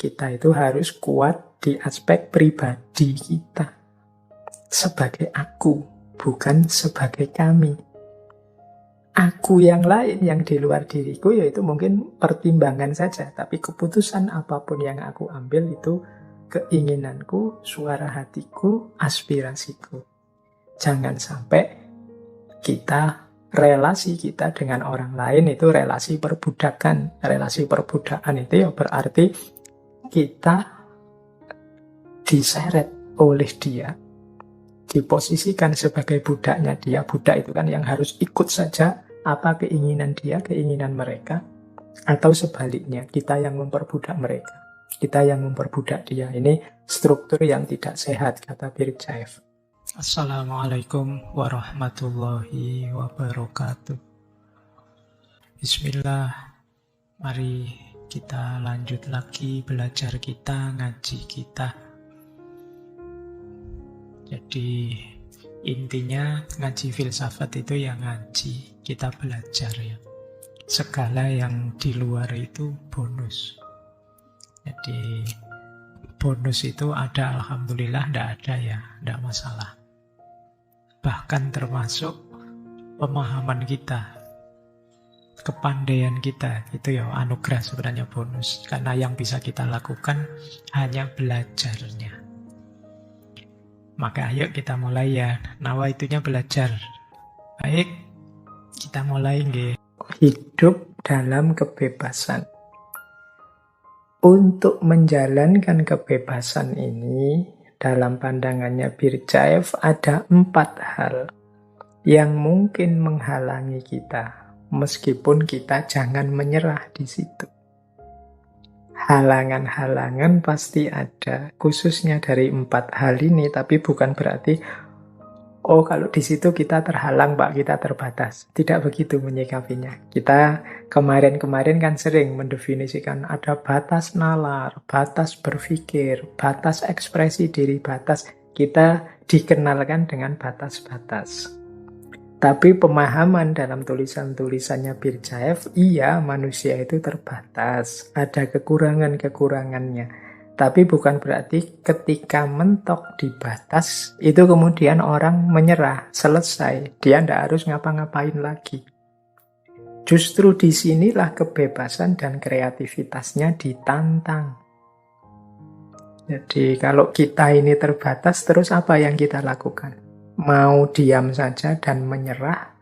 kita itu harus kuat di aspek pribadi kita. Sebagai aku, bukan sebagai kami. Aku yang lain, yang di luar diriku, yaitu mungkin pertimbangan saja. Tapi keputusan apapun yang aku ambil itu keinginanku, suara hatiku, aspirasiku. Jangan sampai relasi kita dengan orang lain itu relasi perbudakan. Relasi perbudakan itu ya berarti kita diseret oleh dia, diposisikan sebagai budaknya dia. Budak itu kan yang harus ikut saja apa keinginan dia, keinginan mereka. Atau sebaliknya, kita yang memperbudak mereka, kita yang memperbudak dia. Ini struktur yang tidak sehat, kata Birjaev. Assalamualaikum warahmatullahi wabarakatuh. Bismillah, mari kita lanjut lagi belajar kita, ngaji kita. Jadi intinya ngaji filsafat itu ya ngaji, kita belajar ya. Segala yang di luar itu bonus. Jadi bonus itu ada, alhamdulillah, tidak ada ya, tidak masalah. Bahkan termasuk pemahaman kita, kepandaian kita, itu ya anugerah sebenarnya bonus. Karena yang bisa kita lakukan hanya belajarnya. Maka ayo kita mulai ya, nawaitunya belajar. Baik, kita mulai nggih. Hidup dalam kebebasan. Untuk menjalankan kebebasan ini, dalam pandangannya Birjaev ada 4 hal yang mungkin menghalangi kita, meskipun kita jangan menyerah di situ. Halangan-halangan pasti ada, khususnya dari 4 hal ini, tapi bukan berarti, oh kalau di situ kita terhalang Pak, kita terbatas. Tidak begitu menyikapinya. Kita kemarin-kemarin kan sering mendefinisikan ada batas nalar, batas berpikir, batas ekspresi diri, batas. Kita dikenalkan dengan batas-batas. Tapi pemahaman dalam tulisan-tulisannya Birjaev, iya manusia itu terbatas, ada kekurangan-kekurangannya. Tapi bukan berarti ketika mentok di batas, itu kemudian orang menyerah, selesai. Dia tidak harus ngapa-ngapain lagi. Justru disinilah kebebasan dan kreativitasnya ditantang. Jadi kalau kita ini terbatas, terus apa yang kita lakukan? Mau diam saja dan menyerah,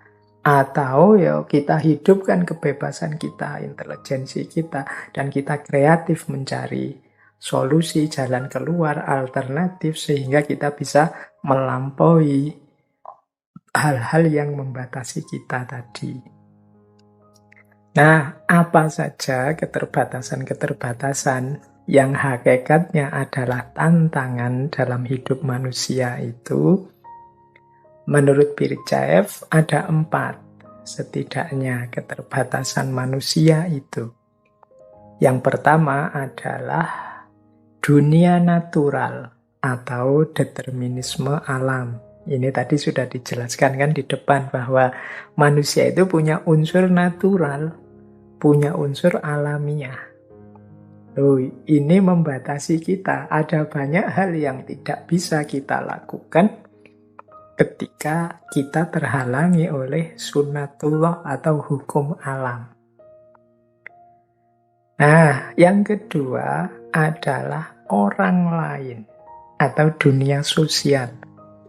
atau ya kita hidupkan kebebasan kita, intelijensi kita, dan kita kreatif mencari solusi, jalan keluar, alternatif, sehingga kita bisa melampaui hal-hal yang membatasi kita tadi. Nah, apa saja keterbatasan-keterbatasan yang hakikatnya adalah tantangan dalam hidup manusia itu? Menurut Birjaev ada 4 setidaknya keterbatasan manusia itu. Yang pertama adalah dunia natural atau determinisme alam. Ini tadi sudah dijelaskan kan di depan bahwa manusia itu punya unsur natural, punya unsur alamiah. Loh, ini membatasi kita. Ada banyak hal yang tidak bisa kita lakukan ketika kita terhalangi oleh sunnatullah atau hukum alam. Nah, yang kedua adalah orang lain atau dunia sosial.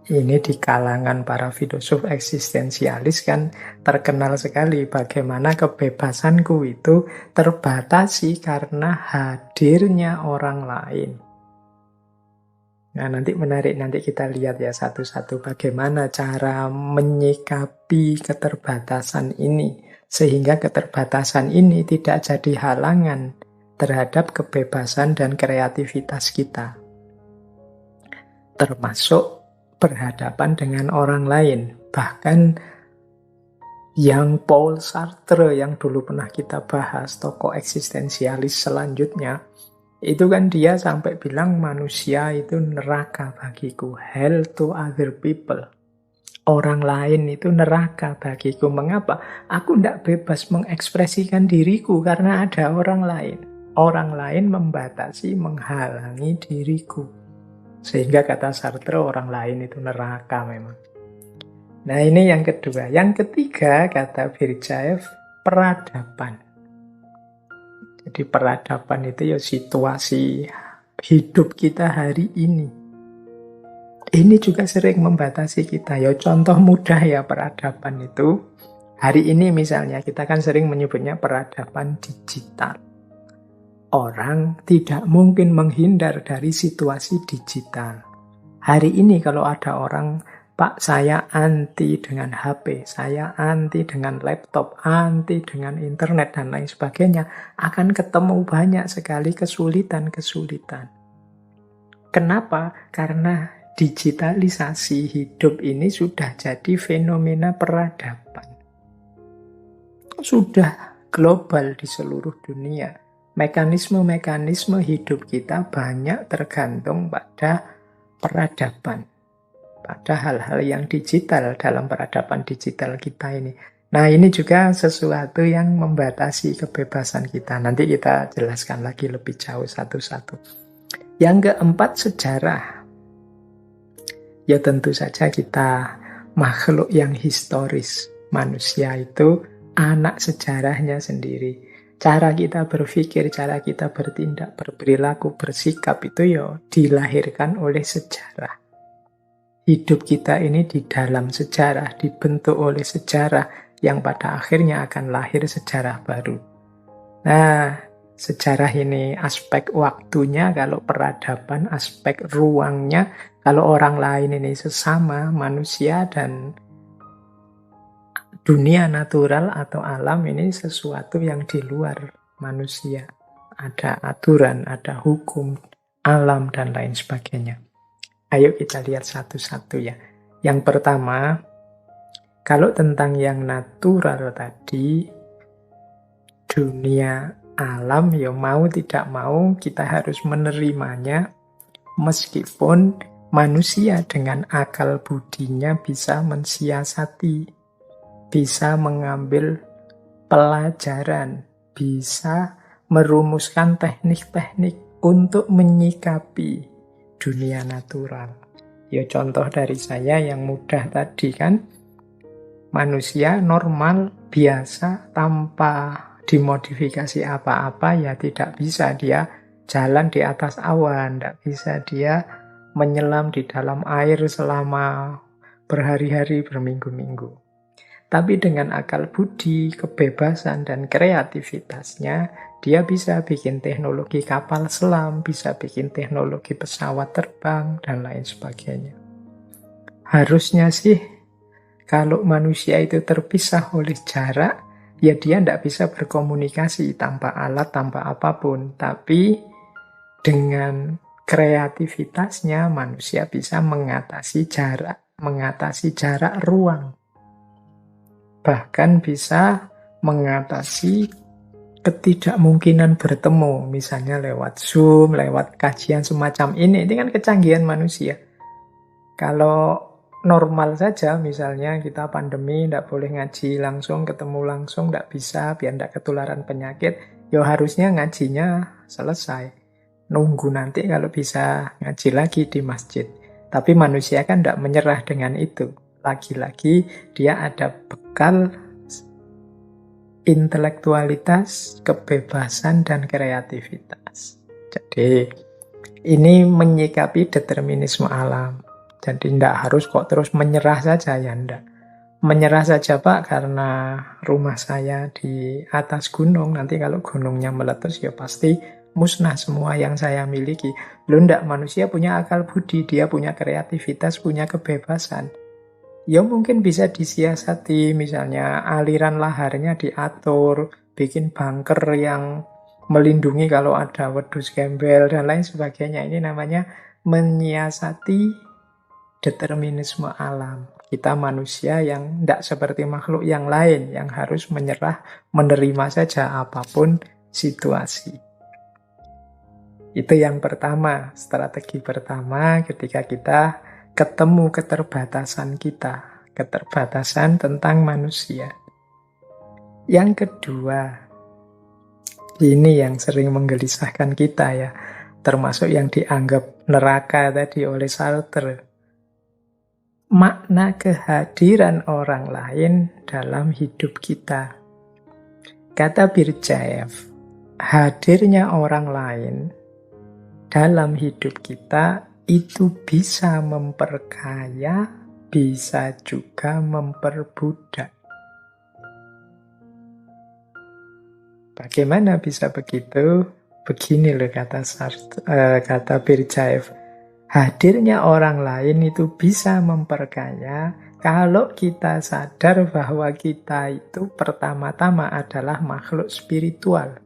Ini di kalangan para filosof eksistensialis kan terkenal sekali bagaimana kebebasanku itu terbatasi karena hadirnya orang lain. Nah, nanti menarik, nanti kita lihat ya satu-satu bagaimana cara menyikapi keterbatasan ini, sehingga keterbatasan ini tidak jadi halangan terhadap kebebasan dan kreativitas kita. Termasuk berhadapan dengan orang lain. Bahkan yang Paul Sartre yang dulu pernah kita bahas, tokoh eksistensialis selanjutnya, itu kan dia sampai bilang manusia itu neraka bagiku, hell to other people. Orang lain itu neraka bagiku. Mengapa? Aku tidak bebas mengekspresikan diriku karena ada orang lain. Orang lain membatasi, menghalangi diriku. Sehingga kata Sartre, orang lain itu neraka memang. Nah, ini yang kedua. Yang ketiga, kata Birjaev, peradaban. Jadi peradaban itu ya situasi hidup kita hari ini. Ini juga sering membatasi kita. Ya contoh mudah ya peradaban itu. Hari ini misalnya kita kan sering menyebutnya peradaban digital. Orang tidak mungkin menghindar dari situasi digital. Hari ini kalau ada orang, Pak, saya anti dengan HP, saya anti dengan laptop, anti dengan internet, dan lain sebagainya, akan ketemu banyak sekali kesulitan-kesulitan. Kenapa? Karena digitalisasi hidup ini sudah jadi fenomena peradaban. Sudah global di seluruh dunia. Mekanisme-mekanisme hidup kita banyak tergantung pada peradaban. Pada hal-hal yang digital dalam peradaban digital kita ini. Nah, ini juga sesuatu yang membatasi kebebasan kita. Nanti kita jelaskan lagi lebih jauh satu-satu. Yang keempat, sejarah. Ya tentu saja kita makhluk yang historis. Manusia itu anak sejarahnya sendiri. Cara kita berpikir, cara kita bertindak, berperilaku, bersikap itu ya dilahirkan oleh sejarah. Hidup kita ini di dalam sejarah, dibentuk oleh sejarah yang pada akhirnya akan lahir sejarah baru. Nah, sejarah ini aspek waktunya, kalau peradaban aspek ruangnya, kalau orang lain ini sesama manusia dan dunia natural atau alam ini sesuatu yang di luar manusia. Ada aturan, ada hukum, alam, dan lain sebagainya. Ayo kita lihat satu-satu ya. Yang pertama, kalau tentang yang natural tadi, dunia alam ya mau tidak mau kita harus menerimanya, meskipun manusia dengan akal budinya bisa mensiasati, bisa mengambil pelajaran, bisa merumuskan teknik-teknik untuk menyikapi dunia natural. Ya contoh dari saya yang mudah tadi kan, manusia normal, biasa, tanpa dimodifikasi apa-apa, ya tidak bisa dia jalan di atas awan, tidak bisa dia menyelam di dalam air selama berhari-hari, berminggu-minggu. Tapi dengan akal budi, kebebasan, dan kreativitasnya, dia bisa bikin teknologi kapal selam, bisa bikin teknologi pesawat terbang, dan lain sebagainya. Harusnya sih, kalau manusia itu terpisah oleh jarak, ya dia tidak bisa berkomunikasi tanpa alat, tanpa apapun. Tapi dengan kreativitasnya, manusia bisa mengatasi jarak ruang. Bahkan bisa mengatasi ketidakmungkinan bertemu, misalnya lewat Zoom, lewat kajian semacam ini kan kecanggihan manusia. Kalau normal saja, misalnya kita pandemi, tidak boleh ngaji langsung, ketemu langsung, tidak bisa, biar tidak ketularan penyakit, ya harusnya ngajinya selesai. Nunggu nanti kalau bisa ngaji lagi di masjid. Tapi manusia kan tidak menyerah dengan itu. Lagi-lagi dia ada bekal intelektualitas, kebebasan, dan kreativitas. Jadi ini menyikapi determinisme alam. Jadi tidak harus kok terus menyerah saja, ya enggak. Menyerah saja Pak, karena rumah saya di atas gunung, nanti kalau gunungnya meletus ya pasti musnah semua yang saya miliki. Loh enggak, manusia punya akal budi, dia punya kreativitas, punya kebebasan. Ya mungkin bisa disiasati, misalnya aliran laharnya diatur, bikin bunker yang melindungi kalau ada wedus gembel, dan lain sebagainya. Ini namanya menyiasati determinisme alam. Kita manusia yang tidak seperti makhluk yang lain, yang harus menyerah, menerima saja apapun situasi. Itu yang pertama, strategi pertama ketika kita ketemu keterbatasan kita, keterbatasan tentang manusia. Yang kedua, Ini yang sering menggelisahkan kita ya, termasuk yang dianggap neraka tadi oleh Sartre. Makna kehadiran orang lain dalam hidup kita. Kata Birjaev, hadirnya orang lain dalam hidup kita itu bisa memperkaya, bisa juga memperbudak. Bagaimana bisa begitu? Begini loh kata Birjaev. Hadirnya orang lain itu bisa memperkaya kalau kita sadar bahwa kita itu pertama-tama adalah makhluk spiritual,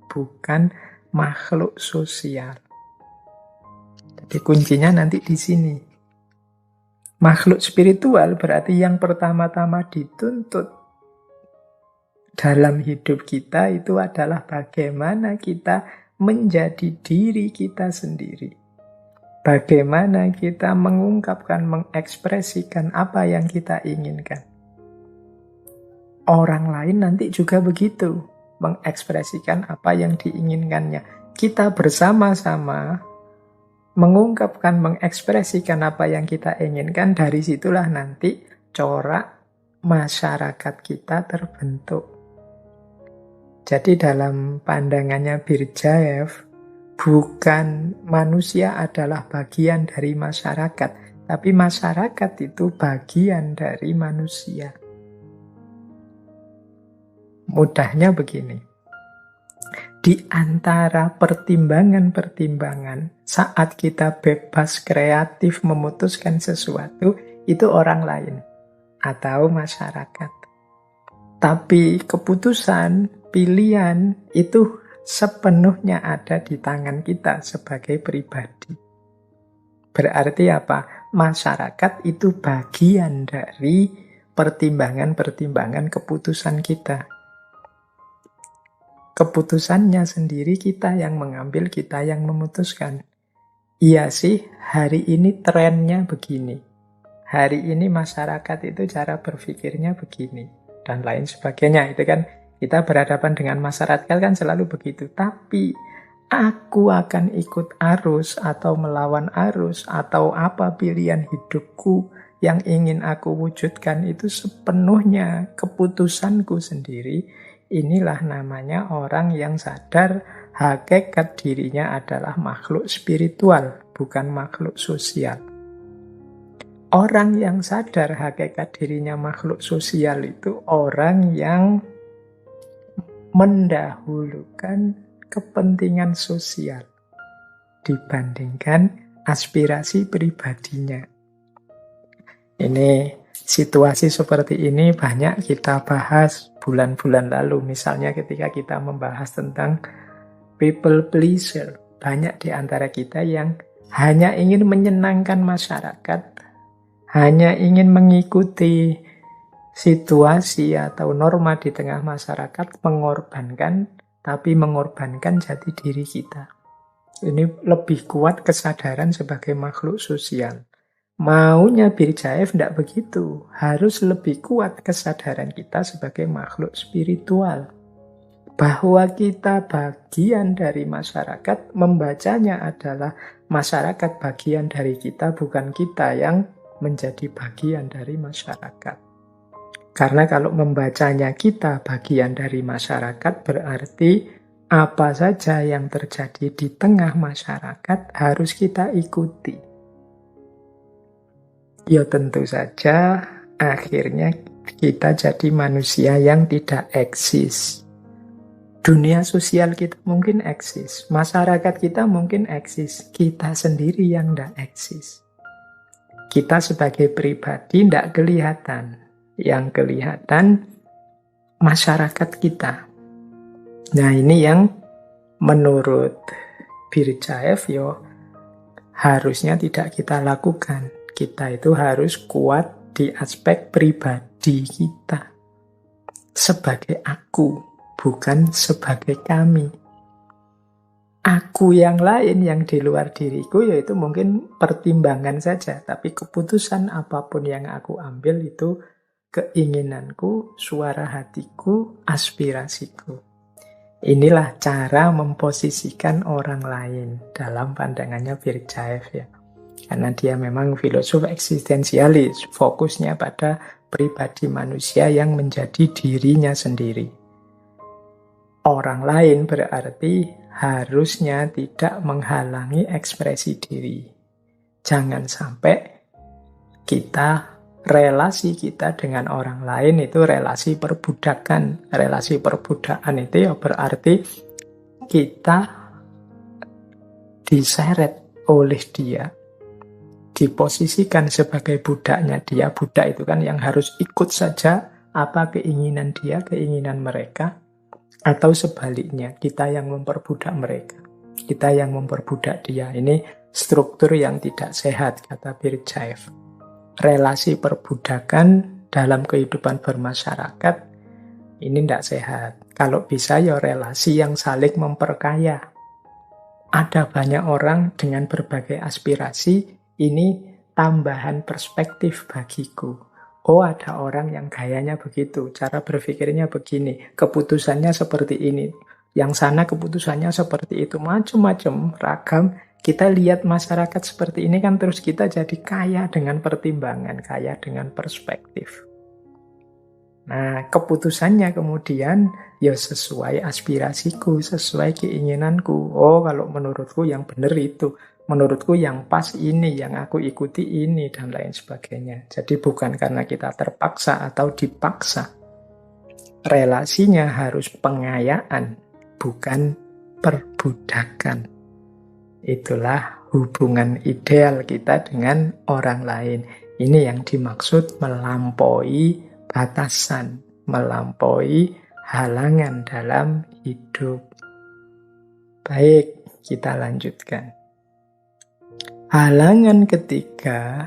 bukan makhluk sosial. Jadi kuncinya nanti di sini. Makhluk spiritual berarti yang pertama-tama dituntut dalam hidup kita itu adalah bagaimana kita menjadi diri kita sendiri. Bagaimana kita mengungkapkan, mengekspresikan apa yang kita inginkan. Orang lain nanti juga begitu, mengekspresikan apa yang diinginkannya. Kita bersama-sama mengungkapkan, mengekspresikan apa yang kita inginkan, dari situlah nanti corak masyarakat kita terbentuk. Jadi dalam pandangannya Birjaev, bukan manusia adalah bagian dari masyarakat, tapi masyarakat itu bagian dari manusia. Mudahnya begini, di antara pertimbangan-pertimbangan saat kita bebas kreatif memutuskan sesuatu, itu orang lain atau masyarakat. Tapi keputusan, pilihan itu sepenuhnya ada di tangan kita sebagai pribadi. Berarti apa? Masyarakat itu bagian dari pertimbangan-pertimbangan keputusan kita. Keputusannya sendiri kita yang mengambil, kita yang memutuskan. Iya sih, hari ini trennya begini. Hari ini masyarakat itu cara berpikirnya begini. Dan lain sebagainya. Itu kan kita berhadapan dengan masyarakat kan selalu begitu. Tapi aku akan ikut arus atau melawan arus atau apa pilihan hidupku yang ingin aku wujudkan itu sepenuhnya keputusanku sendiri. Inilah namanya orang yang sadar hakikat dirinya adalah makhluk spiritual, bukan makhluk sosial. Orang yang sadar hakikat dirinya makhluk sosial itu orang yang mendahulukan kepentingan sosial dibandingkan aspirasi pribadinya. Ini situasi seperti ini banyak kita bahas bulan-bulan lalu. Misalnya ketika kita membahas tentang people pleaser. Banyak di antara kita yang hanya ingin menyenangkan masyarakat, hanya ingin mengikuti situasi atau norma di tengah masyarakat, mengorbankan, tapi mengorbankan jati diri kita. Ini lebih kuat kesadaran sebagai makhluk sosial. Maunya Birjaev tidak begitu. Harus lebih kuat kesadaran kita sebagai makhluk spiritual. Bahwa kita bagian dari masyarakat, membacanya adalah masyarakat bagian dari kita, bukan kita yang menjadi bagian dari masyarakat. Karena kalau membacanya kita bagian dari masyarakat, berarti apa saja yang terjadi di tengah masyarakat harus kita ikuti. Ya tentu saja akhirnya kita jadi manusia yang tidak eksis. Dunia sosial kita mungkin eksis, masyarakat kita mungkin eksis, kita sendiri yang tidak eksis. Kita sebagai pribadi tidak kelihatan, yang kelihatan masyarakat kita. Nah ini yang menurut Birjaev harusnya tidak kita lakukan. Kita itu harus kuat di aspek pribadi kita. Sebagai aku, bukan sebagai kami. Aku yang lain, yang di luar diriku, yaitu mungkin pertimbangan saja. Tapi keputusan apapun yang aku ambil itu keinginanku, suara hatiku, aspirasiku. Inilah cara memposisikan orang lain dalam pandangannya Birjaev ya. Karena dia memang filosof eksistensialis, fokusnya pada pribadi manusia yang menjadi dirinya sendiri. Orang lain berarti harusnya tidak menghalangi ekspresi diri. Jangan sampai relasi kita dengan orang lain itu relasi perbudakan. Relasi perbudakan itu ya berarti kita diseret oleh dia, diposisikan sebagai budaknya dia. Budak itu kan yang harus ikut saja apa keinginan dia, keinginan mereka, atau sebaliknya, kita yang memperbudak mereka, kita yang memperbudak dia. Ini struktur yang tidak sehat, kata Birjaev. Relasi perbudakan dalam kehidupan bermasyarakat ini tidak sehat. Kalau bisa ya relasi yang saling memperkaya. Ada banyak orang dengan berbagai aspirasi, ini tambahan perspektif bagiku. Oh, ada orang yang gayanya begitu, cara berpikirnya begini, keputusannya seperti ini, yang sana keputusannya seperti itu, macam-macam, ragam. Kita lihat masyarakat seperti ini kan terus kita jadi kaya dengan pertimbangan, kaya dengan perspektif. Nah, keputusannya kemudian ya sesuai aspirasiku, sesuai keinginanku. Oh, kalau menurutku yang benar itu. Menurutku yang pas ini, yang aku ikuti ini, dan lain sebagainya. Jadi bukan karena kita terpaksa atau dipaksa. Relasinya harus pengayaan, bukan perbudakan. Itulah hubungan ideal kita dengan orang lain. Ini yang dimaksud melampaui batasan, melampaui halangan dalam hidup. Baik, kita lanjutkan. Halangan ketiga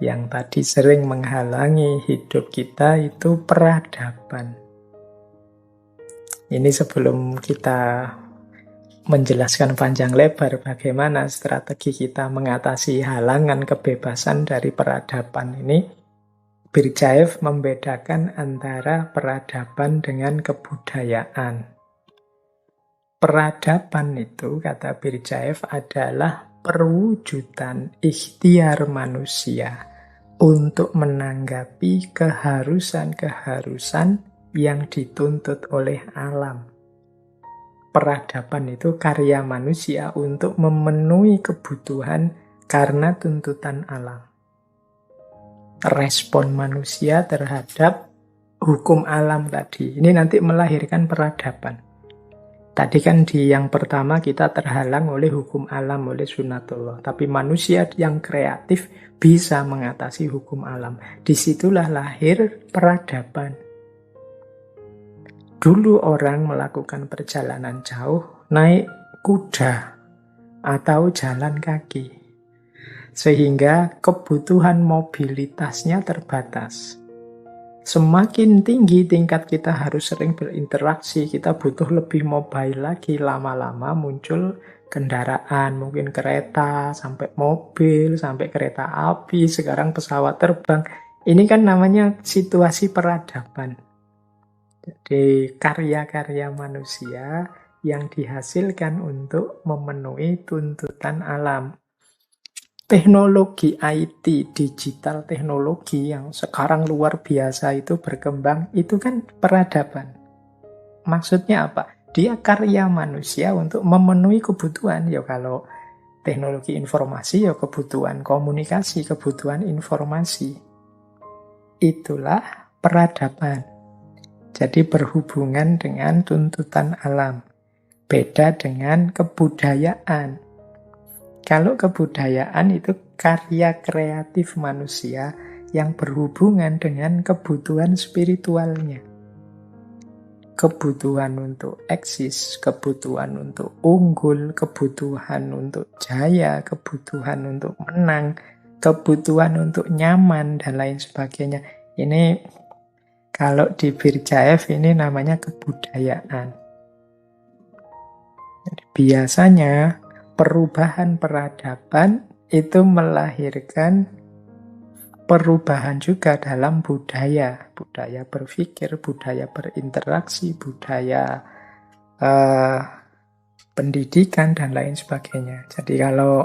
yang tadi sering menghalangi hidup kita itu peradaban. Ini sebelum kita menjelaskan panjang lebar bagaimana strategi kita mengatasi halangan kebebasan dari peradaban ini, Birjaev membedakan antara peradaban dengan kebudayaan. Peradaban itu, kata Birjaev, adalah perwujudan ikhtiar manusia untuk menanggapi keharusan-keharusan yang dituntut oleh alam. Peradaban itu karya manusia untuk memenuhi kebutuhan karena tuntutan alam. Respon manusia terhadap hukum alam tadi, ini nanti melahirkan peradaban. Tadi kan di yang pertama kita terhalang oleh hukum alam, oleh sunatullah. Tapi manusia yang kreatif bisa mengatasi hukum alam. Disitulah lahir peradaban. Dulu orang melakukan perjalanan jauh naik kuda atau jalan kaki. Sehingga kebutuhan mobilitasnya terbatas. Semakin tinggi tingkat kita harus sering berinteraksi, kita butuh lebih mobile lagi. Lama-lama muncul kendaraan, mungkin kereta, sampai mobil, sampai kereta api, sekarang pesawat terbang. Ini kan namanya situasi peradaban. Jadi karya-karya manusia yang dihasilkan untuk memenuhi tuntutan alam. Teknologi IT, digital teknologi yang sekarang luar biasa itu berkembang, itu kan peradaban. Maksudnya apa? Dia karya manusia untuk memenuhi kebutuhan. Ya kalau teknologi informasi, ya kebutuhan komunikasi, kebutuhan informasi. Itulah peradaban. Jadi berhubungan dengan tuntutan alam. Beda dengan kebudayaan. Kalau kebudayaan itu karya kreatif manusia yang berhubungan dengan kebutuhan spiritualnya. Kebutuhan untuk eksis, kebutuhan untuk unggul, kebutuhan untuk jaya, kebutuhan untuk menang, kebutuhan untuk nyaman, dan lain sebagainya. Ini kalau di Birjaev ini namanya kebudayaan. Jadi biasanya perubahan peradaban itu melahirkan perubahan juga dalam budaya. Budaya berpikir, budaya berinteraksi, budaya eh, pendidikan, dan lain sebagainya. Jadi kalau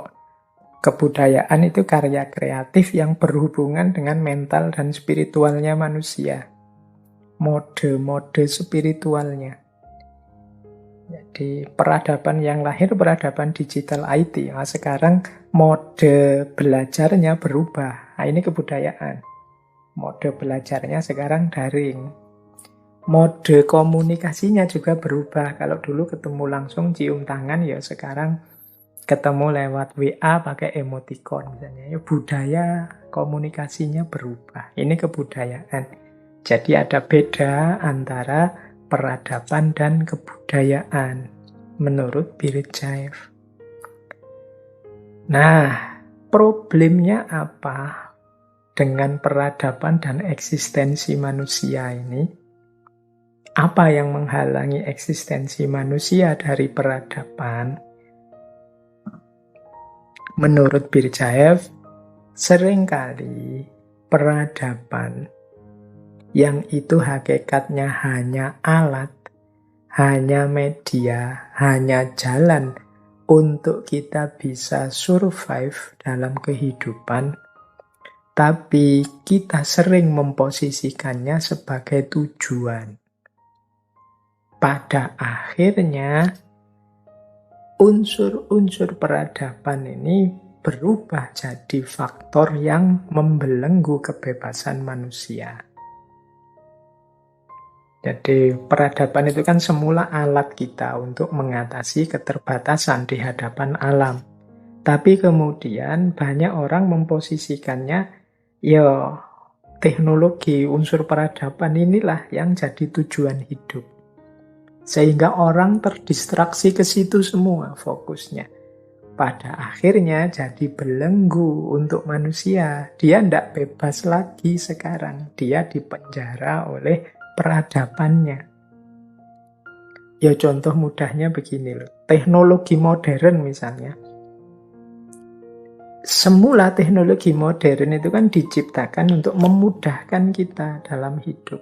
kebudayaan itu karya kreatif yang berhubungan dengan mental dan spiritualnya manusia. Mode-mode spiritualnya. Jadi peradaban yang lahir, peradaban digital IT. Nah, sekarang mode belajarnya berubah. Nah, ini kebudayaan. Mode belajarnya sekarang daring. Mode komunikasinya juga berubah. Kalau dulu ketemu langsung cium tangan, ya sekarang ketemu lewat WA pakai emoticon misalnya. Ya, budaya komunikasinya berubah. Ini kebudayaan. Jadi ada beda antara peradaban dan kebudayaan menurut Birjaev. Nah, problemnya apa dengan peradaban dan eksistensi manusia ini? Apa yang menghalangi eksistensi manusia dari peradaban? Menurut Birjaev, seringkali peradaban yang itu hakikatnya hanya alat, hanya media, hanya jalan untuk kita bisa survive dalam kehidupan, tapi kita sering memposisikannya sebagai tujuan. Pada akhirnya, unsur-unsur peradaban ini berubah jadi faktor yang membelenggu kebebasan manusia. Jadi peradaban itu kan semula alat kita untuk mengatasi keterbatasan di hadapan alam. Tapi kemudian banyak orang memposisikannya, ya teknologi unsur peradaban inilah yang jadi tujuan hidup. Sehingga orang terdistraksi ke situ semua fokusnya. Pada akhirnya jadi belenggu untuk manusia. Dia tidak bebas lagi sekarang. Dia dipenjara oleh peradabannya. Ya contoh mudahnya begini loh. Teknologi modern misalnya. Semula teknologi modern itu kan diciptakan untuk memudahkan kita dalam hidup.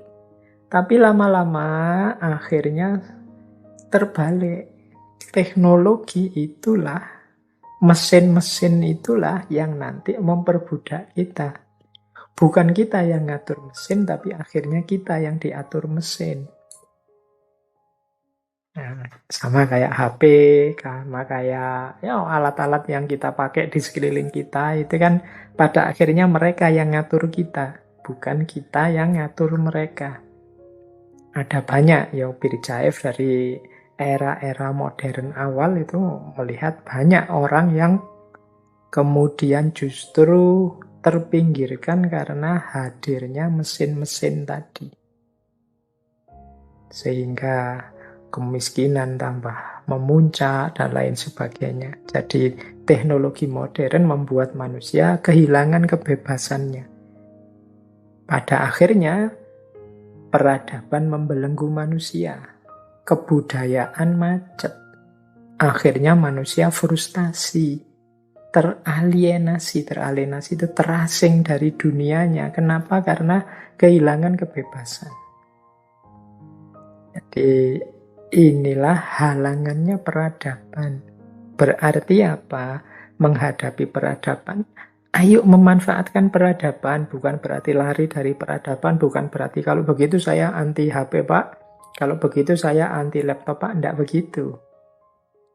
Tapi lama-lama akhirnya terbalik. Teknologi itulah, mesin-mesin itulah yang nanti memperbudak kita. Bukan kita yang ngatur mesin, tapi akhirnya kita yang diatur mesin. Nah, sama kayak HP, sama kayak ya, alat-alat yang kita pakai di sekeliling kita, itu kan pada akhirnya mereka yang ngatur kita, bukan kita yang ngatur mereka. Ada banyak, ya Birjaev dari era-era modern awal itu melihat banyak orang yang kemudian justru terpinggirkan karena hadirnya mesin-mesin tadi. Sehingga kemiskinan tambah memuncak dan lain sebagainya. Jadi teknologi modern membuat manusia kehilangan kebebasannya. Pada akhirnya peradaban membelenggu manusia, kebudayaan macet. Akhirnya manusia frustasi, teralienasi itu terasing dari dunianya. Kenapa? Karena kehilangan kebebasan. Jadi inilah halangannya peradaban. Berarti apa? Menghadapi peradaban, ayo memanfaatkan peradaban, bukan berarti lari dari peradaban, bukan berarti kalau begitu saya anti HP Pak, kalau begitu saya anti laptop Pak, tidak begitu.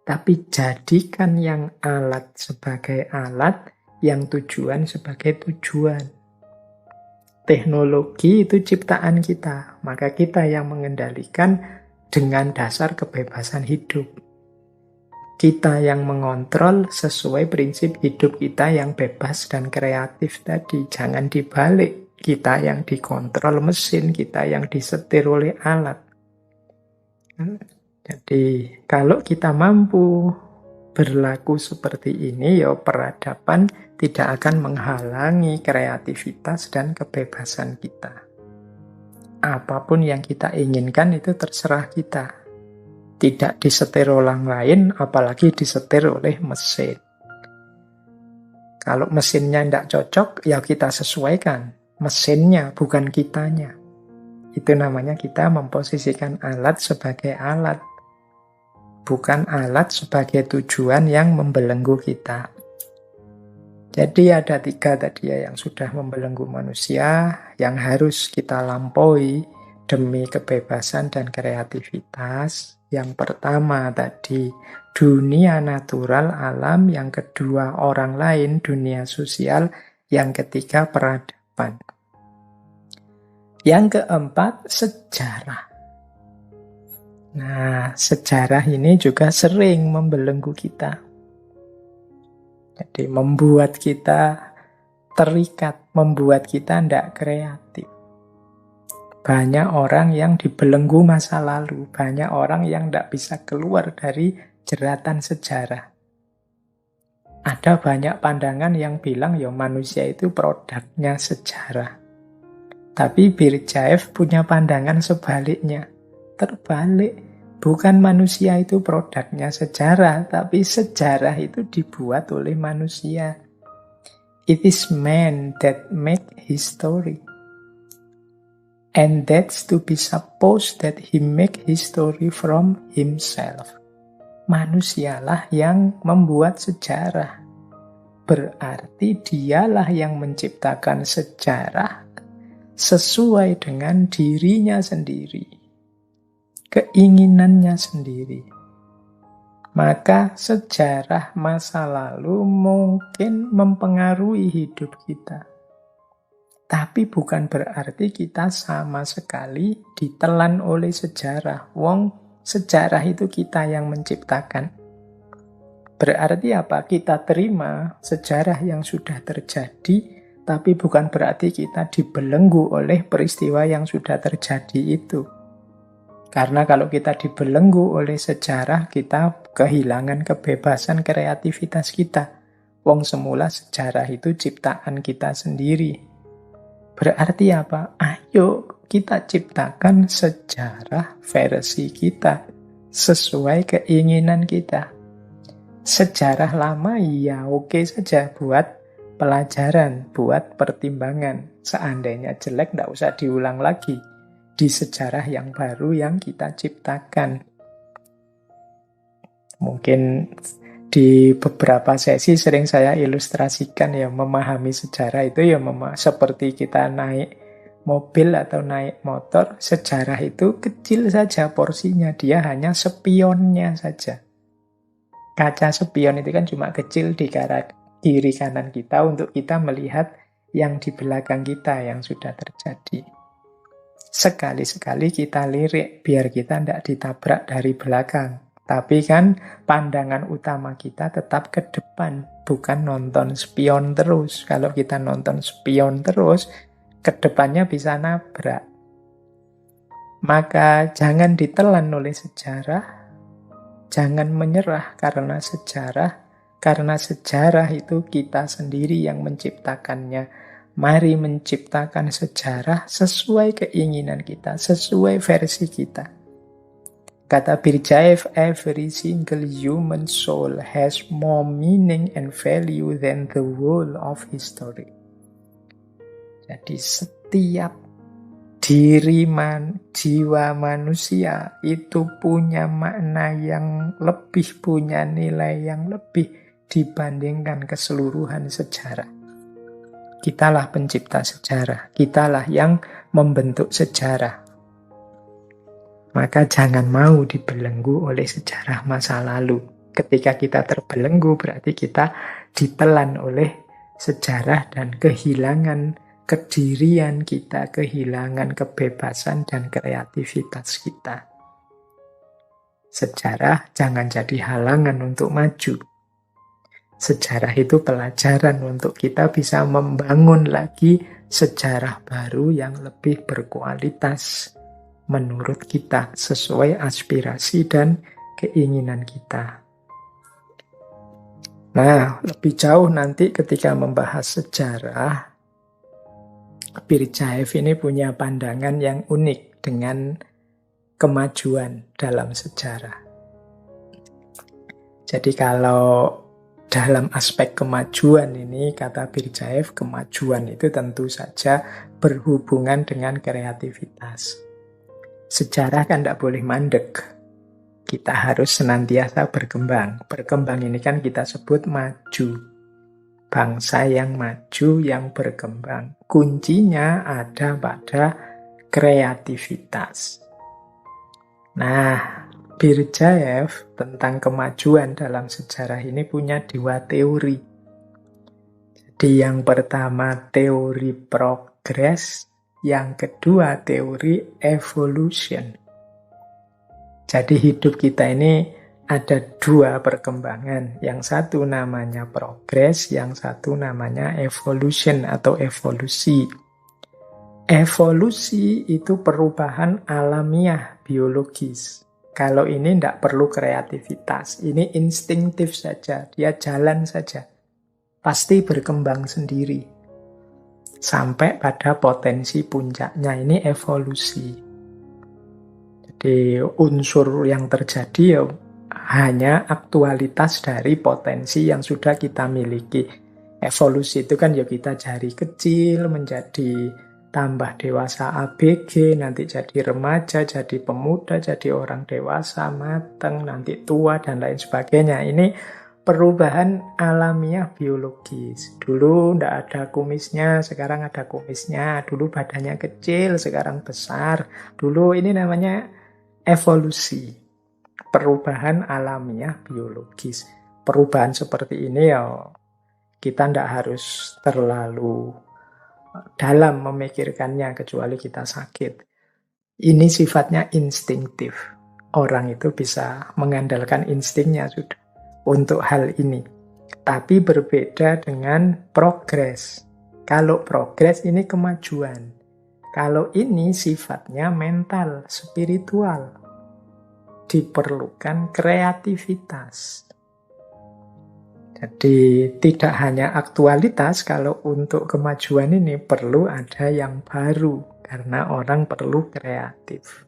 Tapi jadikan yang alat sebagai alat, yang tujuan sebagai tujuan. Teknologi itu ciptaan kita, maka kita yang mengendalikan dengan dasar kebebasan hidup. Kita yang mengontrol sesuai prinsip hidup kita yang bebas dan kreatif tadi. Jangan dibalik. Kita yang dikontrol mesin, kita yang disetir oleh alat. Jadi kalau kita mampu berlaku seperti ini, ya peradaban tidak akan menghalangi kreativitas dan kebebasan kita. Apapun yang kita inginkan itu terserah kita. Tidak disetir orang lain, apalagi disetir oleh mesin. Kalau mesinnya tidak cocok, ya kita sesuaikan. Mesinnya, bukan kitanya. Itu namanya kita memposisikan alat sebagai alat. bukan alat sebagai tujuan yang membelenggu kita. Jadi ada 3 tadi ya yang sudah membelenggu manusia, yang harus kita lampaui demi kebebasan dan kreativitas. Yang pertama tadi, dunia natural, alam. Yang kedua, orang lain, dunia sosial. Yang ketiga, peradaban. Yang keempat, sejarah. Nah, sejarah ini juga sering membelenggu kita. Jadi membuat kita terikat, membuat kita tidak kreatif. Banyak orang yang dibelenggu masa lalu, banyak orang yang tidak bisa keluar dari jeratan sejarah. Ada banyak pandangan yang bilang ya manusia itu produknya sejarah. Tapi Berdyaev punya pandangan sebaliknya. Terbalik. Bukan manusia itu produknya sejarah, tapi sejarah itu dibuat oleh manusia. It is man that make history. And that's to be supposed that he make history from himself. Manusialah yang membuat sejarah. Berarti dialah yang menciptakan sejarah sesuai dengan dirinya sendiri. Keinginannya sendiri. Maka sejarah masa lalu mungkin mempengaruhi hidup kita. Tapi bukan berarti kita sama sekali ditelan oleh sejarah. Wong, sejarah itu kita yang menciptakan. Berarti apa? Kita terima sejarah yang sudah terjadi, tapi bukan berarti kita dibelenggu oleh peristiwa yang sudah terjadi itu. Karena kalau kita dibelenggu oleh sejarah, kita kehilangan kebebasan kreativitas kita. Wong semula sejarah itu ciptaan kita sendiri. Berarti apa? Ayo kita ciptakan sejarah versi kita sesuai keinginan kita. Sejarah lama ya oke saja buat pelajaran, buat pertimbangan. Seandainya jelek tidak usah diulang lagi. Di sejarah yang baru yang kita ciptakan. Mungkin di beberapa sesi sering saya ilustrasikan ya, memahami sejarah itu ya seperti kita naik mobil atau naik motor. Sejarah itu kecil saja porsinya, dia hanya spionnya saja. Kaca spion itu kan cuma kecil di kiri kanan kita untuk kita melihat yang di belakang kita yang sudah terjadi. Sekali-sekali kita lirik biar kita tidak ditabrak dari belakang. Tapi kan pandangan utama kita tetap ke depan, bukan nonton spion terus. Kalau kita nonton spion terus, ke depannya bisa nabrak. Maka jangan ditelan oleh sejarah, jangan menyerah karena sejarah itu kita sendiri yang menciptakannya. Mari menciptakan sejarah sesuai keinginan kita, sesuai versi kita. Kata Berdyaev, every single human soul has more meaning and value than the whole of history. Jadi setiap jiwa manusia itu punya makna yang lebih, punya nilai yang lebih dibandingkan keseluruhan sejarah. Kitalah pencipta sejarah, kitalah yang membentuk sejarah. Maka jangan mau dibelenggu oleh sejarah masa lalu. Ketika kita terbelenggu berarti kita ditelan oleh sejarah dan kehilangan kedirian kita, kehilangan kebebasan dan kreativitas kita. Sejarah jangan jadi halangan untuk maju. Sejarah itu pelajaran untuk kita bisa membangun lagi sejarah baru yang lebih berkualitas menurut kita, sesuai aspirasi dan keinginan kita. Nah, lebih jauh nanti ketika membahas sejarah, Berdyaev ini punya pandangan yang unik dengan kemajuan dalam sejarah. Jadi kalau dalam aspek kemajuan ini, kata Berdyaev, kemajuan itu tentu saja berhubungan dengan kreativitas. Sejarah kan tidak boleh mandek. Kita harus senantiasa berkembang. Berkembang ini kan kita sebut maju. Bangsa yang maju, yang berkembang. Kuncinya ada pada kreativitas. Nah, Birjaev tentang kemajuan dalam sejarah ini punya 2 teori. Jadi yang pertama teori progres, yang kedua teori evolution. Jadi hidup kita ini ada 2 perkembangan. Yang satu namanya progres, yang satu namanya evolution atau evolusi. Evolusi itu perubahan alamiah biologis. Kalau ini tidak perlu kreativitas, ini instinktif saja, dia jalan saja. Pasti berkembang sendiri. Sampai pada potensi puncaknya, ini evolusi. Jadi unsur yang terjadi ya hanya aktualitas dari potensi yang sudah kita miliki. Evolusi itu kan ya kita dari kecil menjadi tambah dewasa ABG, nanti jadi remaja, jadi pemuda, jadi orang dewasa, matang, nanti tua, dan lain sebagainya. Ini perubahan alamiah biologis. Dulu tidak ada kumisnya, sekarang ada kumisnya. Dulu badannya kecil, sekarang besar. Dulu ini namanya evolusi, perubahan alamiah biologis. Perubahan seperti ini ya kita tidak harus terlalu dalam memikirkannya kecuali kita sakit. Ini sifatnya instinktif. Orang itu bisa mengandalkan instingnya sudah untuk hal ini. Tapi berbeda dengan progres. Kalau progres ini kemajuan. Kalau ini sifatnya mental, spiritual. Diperlukan kreativitas. Jadi tidak hanya aktualitas, kalau untuk kemajuan ini perlu ada yang baru. Karena orang perlu kreatif.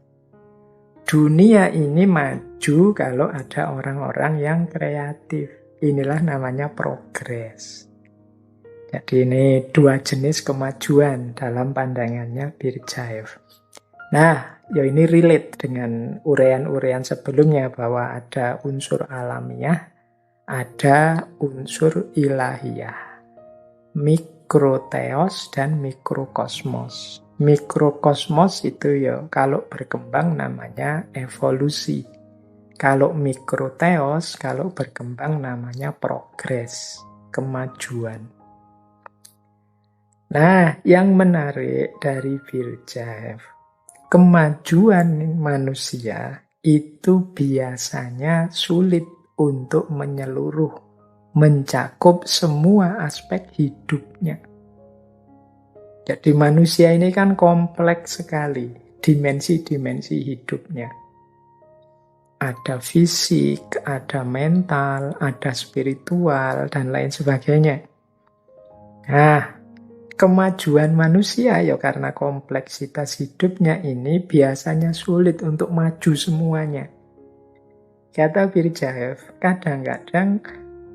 Dunia ini maju kalau ada orang-orang yang kreatif. Inilah namanya progres. Jadi ini 2 jenis kemajuan dalam pandangannya Birjaev. Nah, ya ini relate dengan uraian-uraian sebelumnya bahwa ada unsur alamiah, ada unsur ilahiyah. Mikroteos dan mikrokosmos. Mikrokosmos itu ya kalau berkembang namanya evolusi. Kalau mikroteos, kalau berkembang namanya progres, kemajuan. Nah, yang menarik dari Birjaev, kemajuan manusia itu biasanya sulit untuk menyeluruh, mencakup semua aspek hidupnya. Jadi manusia ini kan kompleks sekali, dimensi-dimensi hidupnya. Ada fisik, ada mental, ada spiritual, dan lain sebagainya. Nah, kemajuan manusia ya karena kompleksitas hidupnya ini biasanya sulit untuk maju semuanya. Kata Birjaev, kadang-kadang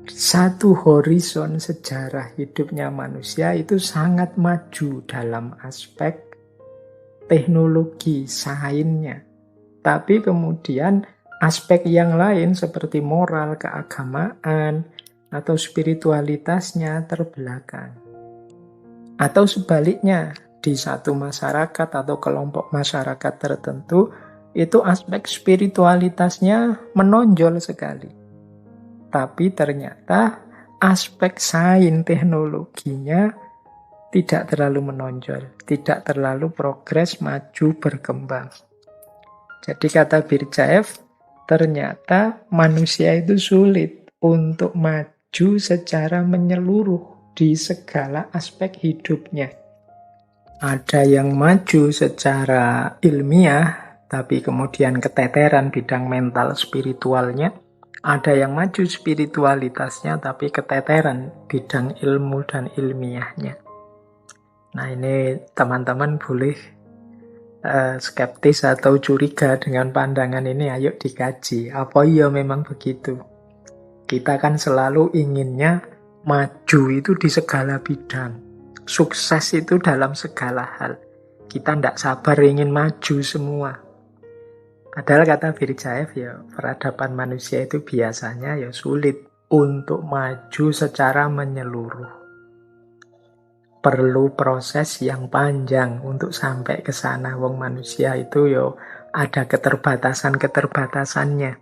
satu horizon sejarah hidupnya manusia itu sangat maju dalam aspek teknologi, sainsnya. Tapi kemudian aspek yang lain seperti moral, keagamaan, atau spiritualitasnya terbelakang. Atau sebaliknya, di satu masyarakat atau kelompok masyarakat tertentu, itu aspek spiritualitasnya menonjol sekali. Tapi ternyata aspek sains teknologinya tidak terlalu menonjol, tidak terlalu progres, maju, berkembang. Jadi kata Birjaev, ternyata manusia itu sulit untuk maju secara menyeluruh di segala aspek hidupnya. Ada yang maju secara ilmiah, tapi kemudian keteteran bidang mental spiritualnya. Ada yang maju spiritualitasnya, tapi keteteran bidang ilmu dan ilmiahnya. Nah ini teman-teman boleh skeptis atau curiga dengan pandangan ini, ayo dikaji. Apa iya memang begitu? Kita kan selalu inginnya maju itu di segala bidang. Sukses itu dalam segala hal. Kita tidak sabar ingin maju semua. Padahal kata Birjaev ya, peradaban manusia itu biasanya ya sulit untuk maju secara menyeluruh. Perlu proses yang panjang untuk sampai ke sana. Wong manusia itu yo ada keterbatasan-keterbatasannya.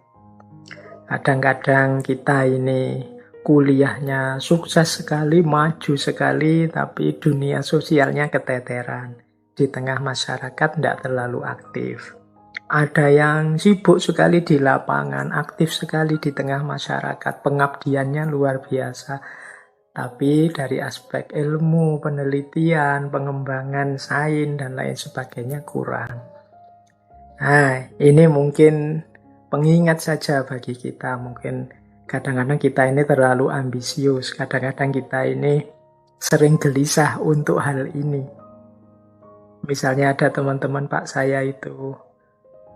Kadang-kadang kita ini kuliahnya sukses sekali, maju sekali, tapi dunia sosialnya keteteran. Di tengah masyarakat tidak terlalu aktif. Ada yang sibuk sekali di lapangan, aktif sekali di tengah masyarakat, pengabdiannya luar biasa. Tapi dari aspek ilmu, penelitian, pengembangan sains, dan lain sebagainya kurang. Nah, ini mungkin pengingat saja bagi kita. Mungkin kadang-kadang kita ini terlalu ambisius, kadang-kadang kita ini sering gelisah untuk hal ini. Misalnya ada teman-teman Pak saya itu,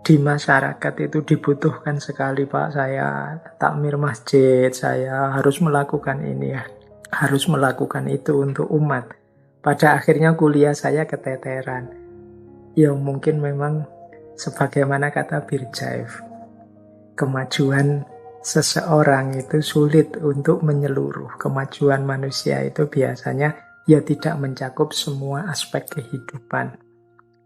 di masyarakat itu dibutuhkan sekali Pak, saya takmir masjid, saya harus melakukan ini, harus melakukan itu untuk umat. Pada akhirnya kuliah saya keteteran. Ya mungkin memang sebagaimana kata Birjaev, kemajuan seseorang itu sulit untuk menyeluruh. Kemajuan manusia itu biasanya ya tidak mencakup semua aspek kehidupan.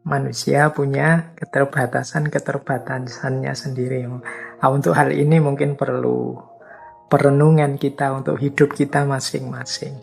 Manusia punya keterbatasan-keterbatasannya sendiri. Nah, untuk hal ini mungkin perlu perenungan kita untuk hidup kita masing-masing.